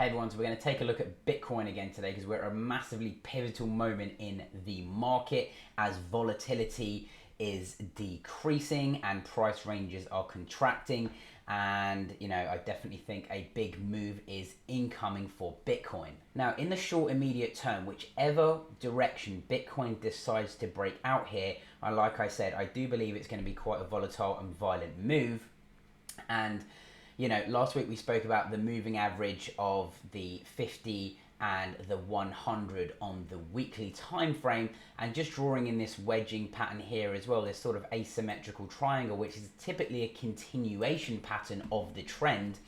Hey everyone, so we're going to take a look at Bitcoin again today because we're at a massively pivotal moment in the market as volatility is decreasing and price ranges are contracting. And I definitely think a big move is incoming for Bitcoin. Now, in the short immediate term, whichever direction Bitcoin decides to break out here, like I said, I do believe it's going to be quite a volatile and violent move. And last week we spoke about the moving average of the 50 and the 100 on the weekly time frame, and just drawing in this wedging pattern here as well, this sort of asymmetrical triangle, which is typically a continuation pattern of the trend,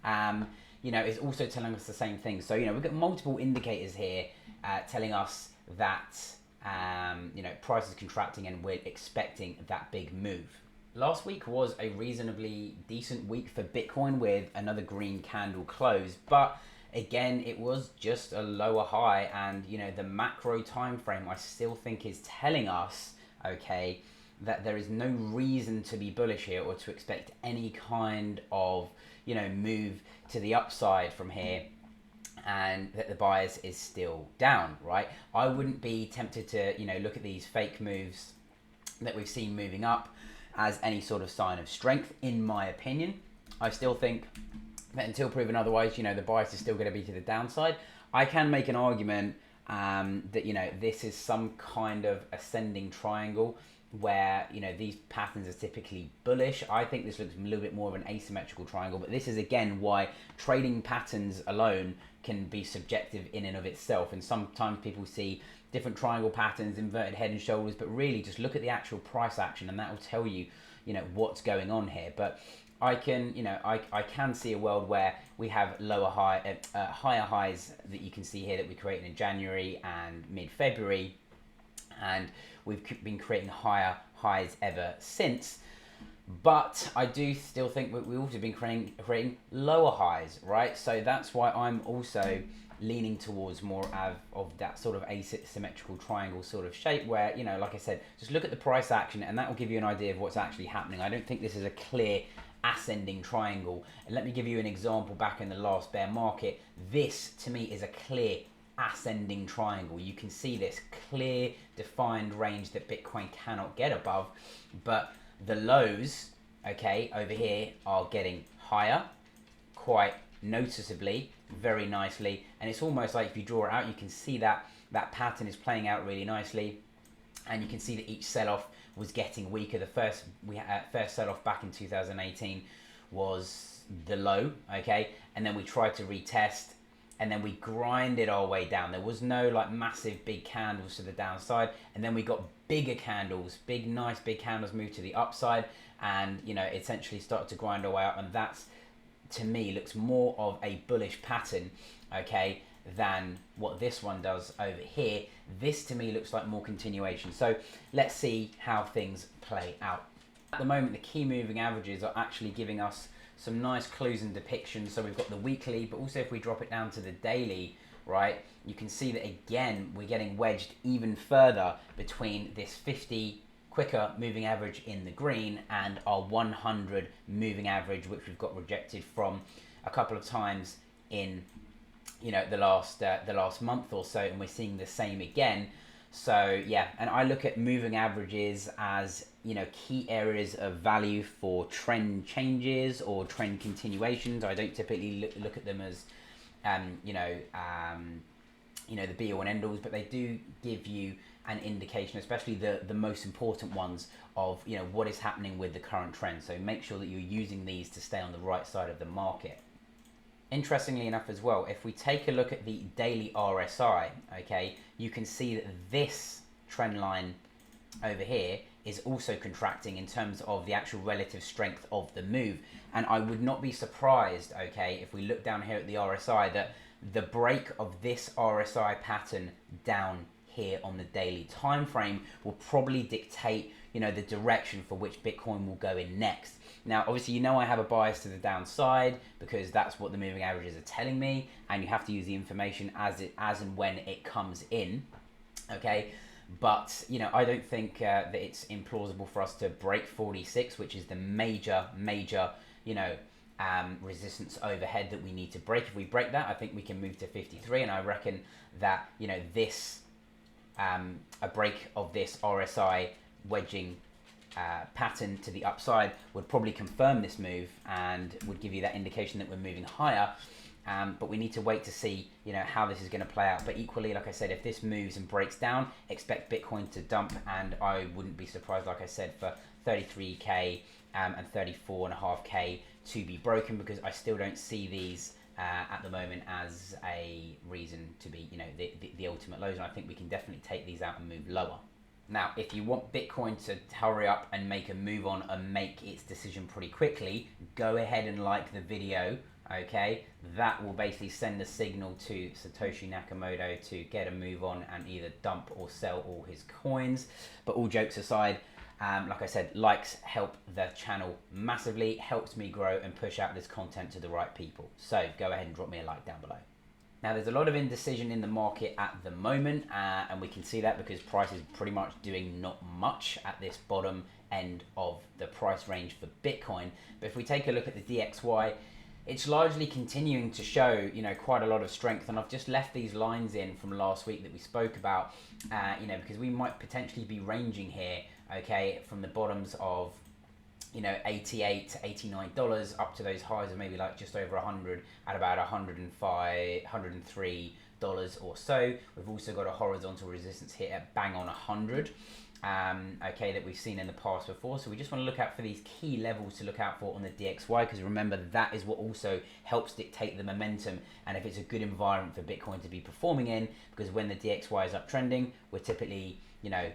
is also telling us the same thing. So, we've got multiple indicators here telling us that, price is contracting and we're expecting that big move. Last week was a reasonably decent week for Bitcoin with another green candle close, but again, it was just a lower high, and the macro time frame I still think is telling us, okay, that there is no reason to be bullish here or to expect any kind of, move to the upside from here, and that the bias is still down, right? I wouldn't be tempted to, look at these fake moves that we've seen moving up as any sort of sign of strength, in my opinion. I still think that until proven otherwise, the bias is still going to be to the downside. I can make an argument that, this is some kind of ascending triangle where, these patterns are typically bullish. I think this looks a little bit more of an asymmetrical triangle, but this is again why trading patterns alone can be subjective in and of itself. And sometimes people see different triangle patterns, inverted head and shoulders, but really just look at the actual price action and that will tell you, what's going on here. But I can, I can see a world where we have higher highs that you can see here that we created in January and mid-February, and we've been creating higher highs ever since. But I do still think we've also been creating lower highs, right? So that's why I'm also leaning towards more of that sort of asymmetrical triangle sort of shape where, like I said, just look at the price action and that will give you an idea of what's actually happening. I don't think this is a clear ascending triangle. And let me give you an example. Back in the last bear market, this to me is a clear ascending triangle. You can see this clear defined range that Bitcoin cannot get above, but the lows, okay, over here are getting higher quite noticeably, very nicely, and it's almost like if you draw it out, you can see that pattern is playing out really nicely, and you can see that each sell-off was getting weaker. The first sell-off back in 2018 was the low, okay, and then we tried to retest, and then we grinded our way down. There was no like massive big candles to the downside, and then we got bigger candles, nice big candles moved to the upside, and essentially started to grind our way up, and that's, to me, looks more of a bullish pattern, okay, than what this one does over here. This to me looks like more continuation. So let's see how things play out. At the moment, the key moving averages are actually giving us some nice clues and depictions. So we've got the weekly, but also if we drop it down to the daily, right, you can see that again we're getting wedged even further between this 50 quicker moving average in the green and our 100 moving average, which we've got rejected from a couple of times in the last month or so, and we're seeing the same again. So yeah, and I look at moving averages as key areas of value for trend changes or trend continuations. I don't typically look at them as the be all and end alls, but they do give you an indication, especially the most important ones, of what is happening with the current trend. So make sure that you're using these to stay on the right side of the market. Interestingly enough as well, if we take a look at the daily RSI, okay, you can see that this trend line over here is also contracting in terms of the actual relative strength of the move. And I would not be surprised, okay, if we look down here at the RSI, that the break of this RSI pattern down here on the daily time frame will probably dictate the direction for which Bitcoin will go in next. Now obviously I have a bias to the downside because that's what the moving averages are telling me, and you have to use the information as and when it comes in, okay. But I don't think that it's implausible for us to break 46, which is the major resistance overhead that we need to break. If we break that, I think we can move to 53, and I reckon that, you know, this a break of this RSI wedging pattern to the upside would probably confirm this move and would give you that indication that we're moving higher. But we need to wait to see, you know, how this is going to play out. But equally, like I said, if this moves and breaks down, expect Bitcoin to dump, and I wouldn't be surprised, like I said, for 33k and 34.5k to be broken, because I still don't see these at the moment as a reason to be, you know, the ultimate lows, and I think we can definitely take these out and move lower. Now, if you want Bitcoin to hurry up and make a move on and make its decision pretty quickly, go ahead and like the video, okay? That will basically send a signal to Satoshi Nakamoto to get a move on and either dump or sell all his coins. But all jokes aside, like I said, likes help the channel massively, helps me grow and push out this content to the right people. So go ahead and drop me a like down below. Now, there's a lot of indecision in the market at the moment, and we can see that because price is pretty much doing not much at this bottom end of the price range for Bitcoin. But if we take a look at the DXY, it's largely continuing to show, you know, quite a lot of strength. And I've just left these lines in from last week that we spoke about, you know, because we might potentially be ranging here, okay, from the bottoms of, you know, $88 to $89 up to those highs of maybe like just over 100 at about $103 or so. We've also got a horizontal resistance here at bang on 100, okay, that we've seen in the past before. So we just want to look out for these key levels to look out for on the DXY, because remember, that is what also helps dictate the momentum, and if it's a good environment for Bitcoin to be performing in, because when the DXY is uptrending, we're typically, you know,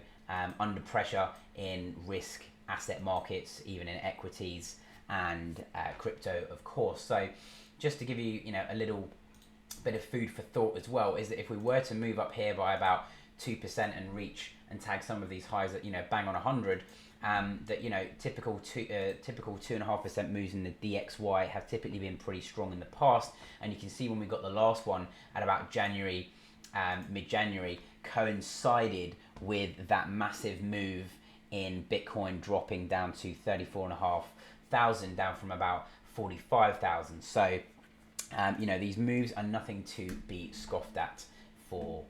under pressure in risk asset markets, even in equities and crypto, of course. So just to give you, you know, a little bit of food for thought as well, is that if we were to move up here by about 2% and reach and tag some of these highs that, you know, bang on 100, that, you know, typical 2.5% moves in the DXY have typically been pretty strong in the past. And you can see when we got the last one at about January, mid-January, coincided with that massive move in Bitcoin dropping down to 34,500, down from about 45,000. So, you know, these moves are nothing to be scoffed at for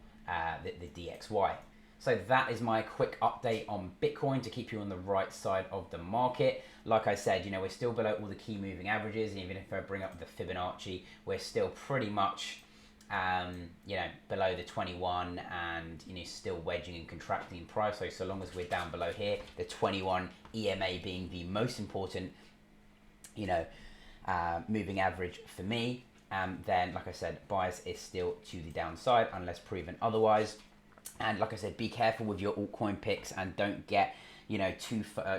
the DXY. So that is my quick update on Bitcoin to keep you on the right side of the market. Like I said, you know, we're still below all the key moving averages. And even if I bring up the Fibonacci, we're still pretty much, you know, below the 21, and, you know, still wedging and contracting in price. So long as we're down below here, the 21 EMA being the most important, you know, moving average for me, then, like I said, bias is still to the downside unless proven otherwise. And like I said, be careful with your altcoin picks, and don't get, you know,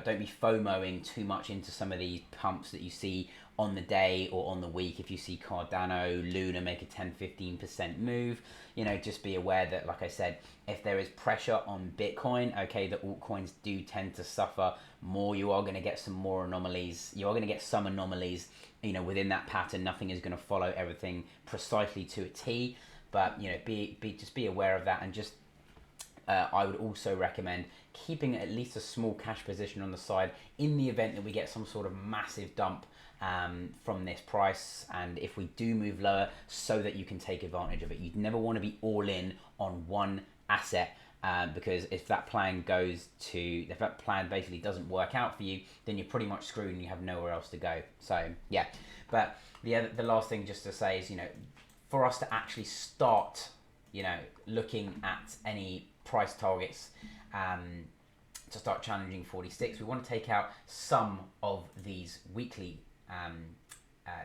don't be FOMOing too much into some of these pumps that you see on the day or on the week. If you see Cardano, Luna make a 10-15% move, you know, just be aware that, like I said, if there is pressure on Bitcoin, okay, the altcoins do tend to suffer more. You are going to get some more anomalies. You are going to get some anomalies, you know, within that pattern. Nothing is going to follow everything precisely to a T, but, you know, just be aware of that. And just I would also recommend keeping at least a small cash position on the side in the event that we get some sort of massive dump from this price, and if we do move lower, so that you can take advantage of it. You'd never want to be all in on one asset, because if that plan basically doesn't work out for you, then you're pretty much screwed and you have nowhere else to go. So yeah, but the last thing just to say is, you know, for us to actually start, you know, looking at any price targets to start challenging 46, we want to take out some of these weekly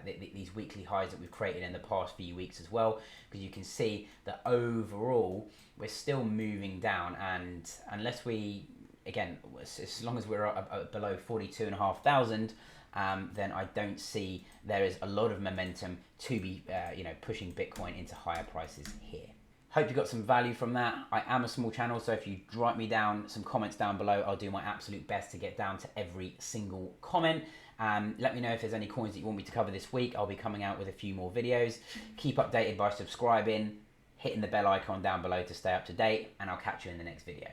these weekly highs that we've created in the past few weeks as well, because you can see that overall we're still moving down, and unless we, again, as long as we're below 42,500, then I don't see there is a lot of momentum to be you know, pushing Bitcoin into higher prices here. Hope you got some value from that. I am a small channel, so if you write me down some comments down below, I'll do my absolute best to get down to every single comment. Let me know if there's any coins that you want me to cover this week. I'll be coming out with a few more videos. Keep updated by subscribing, hitting the bell icon down below to stay up to date, and I'll catch you in the next video.